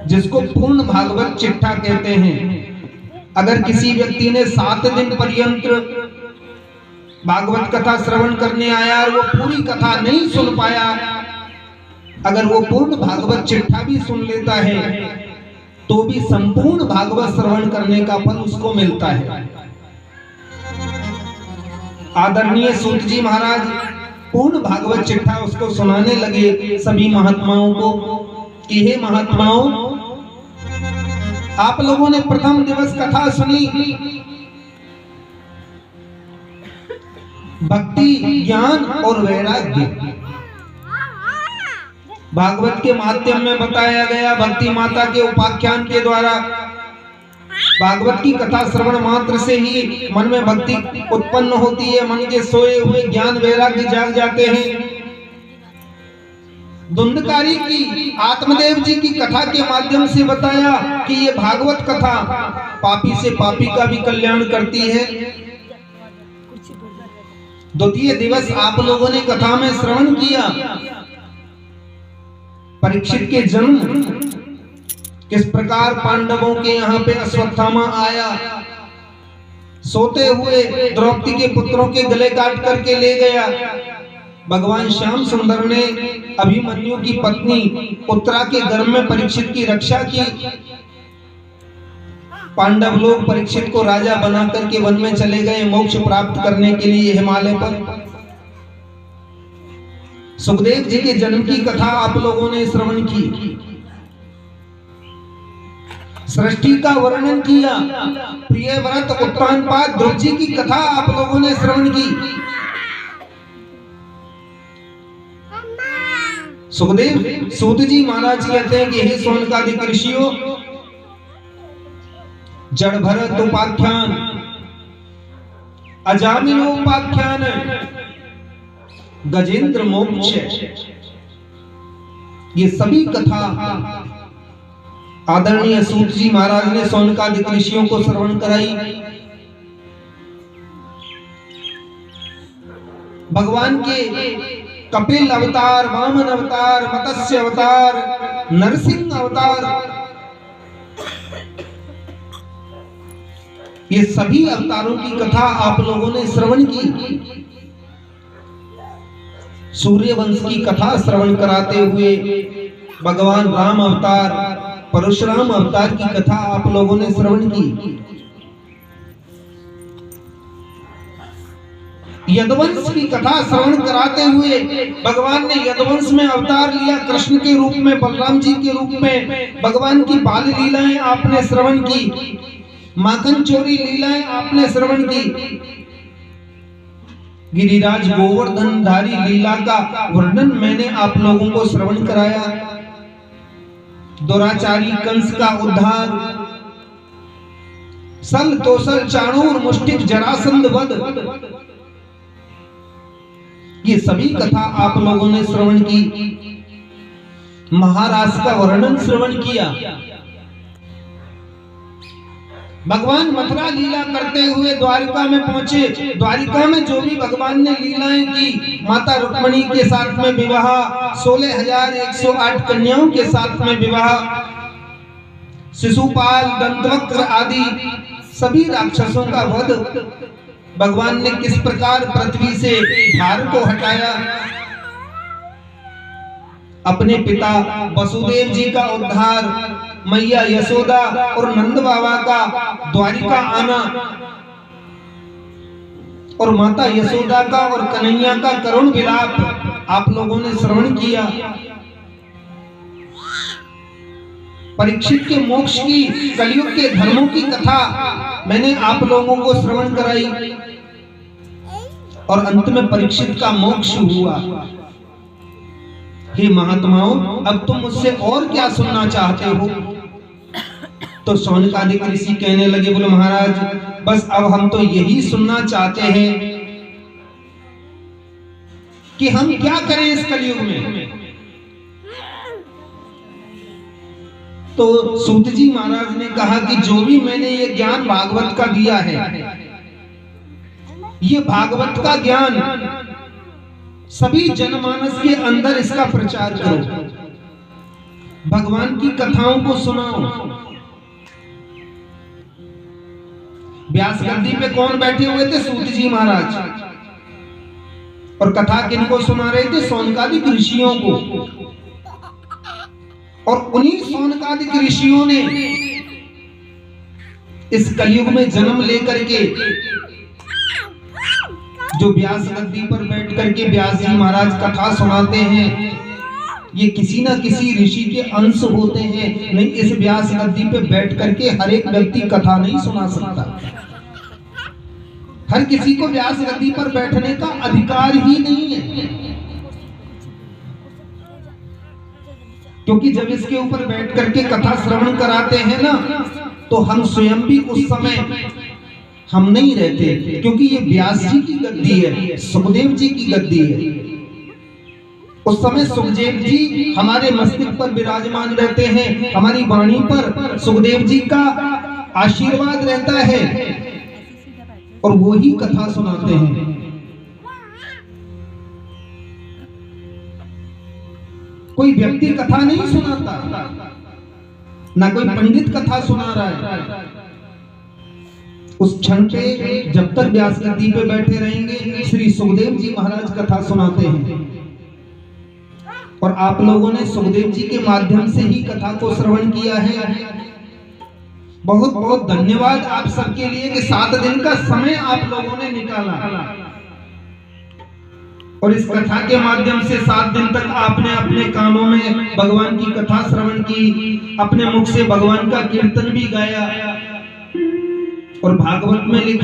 जिसको पूर्ण भागवत चिट्ठा कहते हैं। अगर किसी व्यक्ति ने 7 दिन पर्यंत भागवत कथा श्रवण करने आया और वो पूरी कथा नहीं सुन पाया, अगर वो पूर्ण भागवत चिट्ठा भी सुन लेता है तो भी संपूर्ण भागवत श्रवण करने का फल उसको मिलता है। आदरणीय सूत जी महाराज पूर्ण भागवत चिट्ठा उसको सुनाने लगे सभी महात्माओं को कि हे महात्माओं, आप लोगों ने प्रथम दिवस कथा सुनी, भक्ति, ज्ञान और वैराग्य भागवत के माध्यम में बताया गया। भक्ति माता के उपाख्यान के द्वारा भागवत की कथा श्रवण मात्र से ही मन में भक्ति उत्पन्न होती है, मन के सोए हुए ज्ञान वैराग्य जाग जाते हैं। धुंधकारी की आत्मदेव जी की कथा के माध्यम से बताया कि ये भागवत कथा पापी से पापी का भी कल्याण करती है। द्वितीय दिवस आप लोगों ने कथा में श्रवण किया परीक्षित के जन्म, किस प्रकार पांडवों के यहाँ पे अश्वत्थामा आया, सोते हुए द्रौपदी के पुत्रों के गले काट करके ले गया। भगवान श्याम सुंदर ने अभिमन्यु की पत्नी उत्तरा के गर्भ में परीक्षित की रक्षा की। पांडव लोग परीक्षित को राजा बना करके वन में चले गए मोक्ष प्राप्त करने के लिए हिमालय पर। सुखदेव जी के जन्म की कथा आप लोगों ने श्रवण की, सृष्टि का वर्णन किया। प्रियव्रत उत्तानपाद ध्रुव जी की कथा आप लोगों ने श्रवण की। सुखदेव सूत जी महाराज कहते हैं कि हे शौनकादिक ऋषियों, जड़ भरत उपाख्यान, अजामिनोपाख्यान, गजेंद्र मोक्ष, ये सभी कथा आदरणीय सूत जी महाराज ने शौनकादिक ऋषियों को श्रवण कराई। भगवान के कपिल अवतार, वामन अवतार, मत्स्य अवतार, नरसिंह अवतार, ये सभी अवतारों की कथा आप लोगों ने श्रवण की। सूर्य वंश की कथा श्रवण कराते हुए भगवान राम अवतार, परशुराम अवतार की कथा आप लोगों ने श्रवण की। यदुवंश की कथा श्रवण कराते हुए भगवान ने यदुवंश में अवतार लिया, कृष्ण के रूप में, बलराम जी के रूप में भगवान की बाल लीलाएं आपने श्रवण की, माखन चोरी लीलाएं आपने श्रवण की। गिरिराज गोवर्धन धारी लीला का वर्णन मैंने आप लोगों को श्रवण कराया। दुराचारी कंस का उद्धार, सल तोसल चाणूर मुष्टिक जरासंध वध, ये सभी कथा आप लोगों ने श्रवण की। महाराज का वर्णन श्रवण किया। भगवान मथुरा लीला करते हुए द्वारिका में पहुंचे। द्वारिका में जो भी भगवान ने लीलाएं की, माता रुक्मिणी के साथ में विवाह, 16,108 कन्याओं के साथ में विवाह, शिशुपाल, दंतवक्र आदि सभी राक्षसों का वध, भगवान ने किस प्रकार पृथ्वी से भार को हटाया, अपने पिता वसुदेव जी का उद्धार, मैया यशोदा और नंद बाबा का द्वारिका आना और माता यशोदा का और कन्हैया का करुण विलाप आप लोगों ने श्रवण किया। परीक्षित के मोक्ष की, कलयुग के धर्मों की कथा मैंने आप लोगों को श्रवण कराई और अंत में परीक्षित का मोक्ष हुआ। हे महात्माओं, अब तुम मुझसे और क्या सुनना चाहते हो? तो शौनकादिक ऋषि कहने लगे, बोले महाराज बस अब हम तो यही सुनना चाहते हैं कि हम क्या करें इस कलयुग में। तो सूत जी महाराज ने कहा कि जो भी मैंने ये ज्ञान भागवत का दिया है, ये भागवत का ज्ञान सभी जनमानस के अंदर इसका प्रचार करो। भगवान की कथाओं को सुनाओ। व्यास गद्दी पे कौन बैठे हुए थे? सूत जी महाराज। और कथा किनको सुना रहे थे? सौनकादिक ऋषियों को। और उन्हीं सौनकादिक ऋषियों ने इस कलयुग में जन्म लेकर के जो व्यास गद्दी पर बैठ करके व्यास जी महाराज कथा सुनाते हैं, ये किसी ना किसी ऋषि के अंश होते हैं। नहीं, इस व्यास गद्दी पे बैठ करके हर एक व्यक्ति कथा नहीं सुना सकता। हर किसी को व्यास गद्दी पर बैठने का अधिकार ही नहीं है, क्योंकि जब इसके ऊपर बैठ करके कथा श्रवण कराते हैं ना, तो हम स्वयं भी उस समय हम नहीं रहते, क्योंकि ये व्यास जी की गद्दी है, सुखदेव जी की गद्दी है। उस समय सुखदेव जी हमारे मस्तिष्क पर विराजमान रहते हैं, हमारी वाणी पर सुखदेव जी का आशीर्वाद रहता है और वो ही कथा सुनाते हैं। कोई व्यक्ति कथा नहीं सुनाता, ना कोई पंडित कथा सुना रहा है। उस क्षण पे जब तक व्यास गद्दी पे बैठे रहेंगे, श्री सुखदेव जी महाराज कथा सुनाते हैं। और आप लोगों ने सुखदेव जी के माध्यम से ही कथा को श्रवण किया है। बहुत बहुत धन्यवाद आप सबके लिए कि 7 दिन का समय आप लोगों ने निकाला और इस कथा के माध्यम से 7 दिन तक आपने अपने कानों में भगवान की कथा श्रवण की, अपने मुख से भगवान का कीर्तन भी गाया। और भागवत में लिखा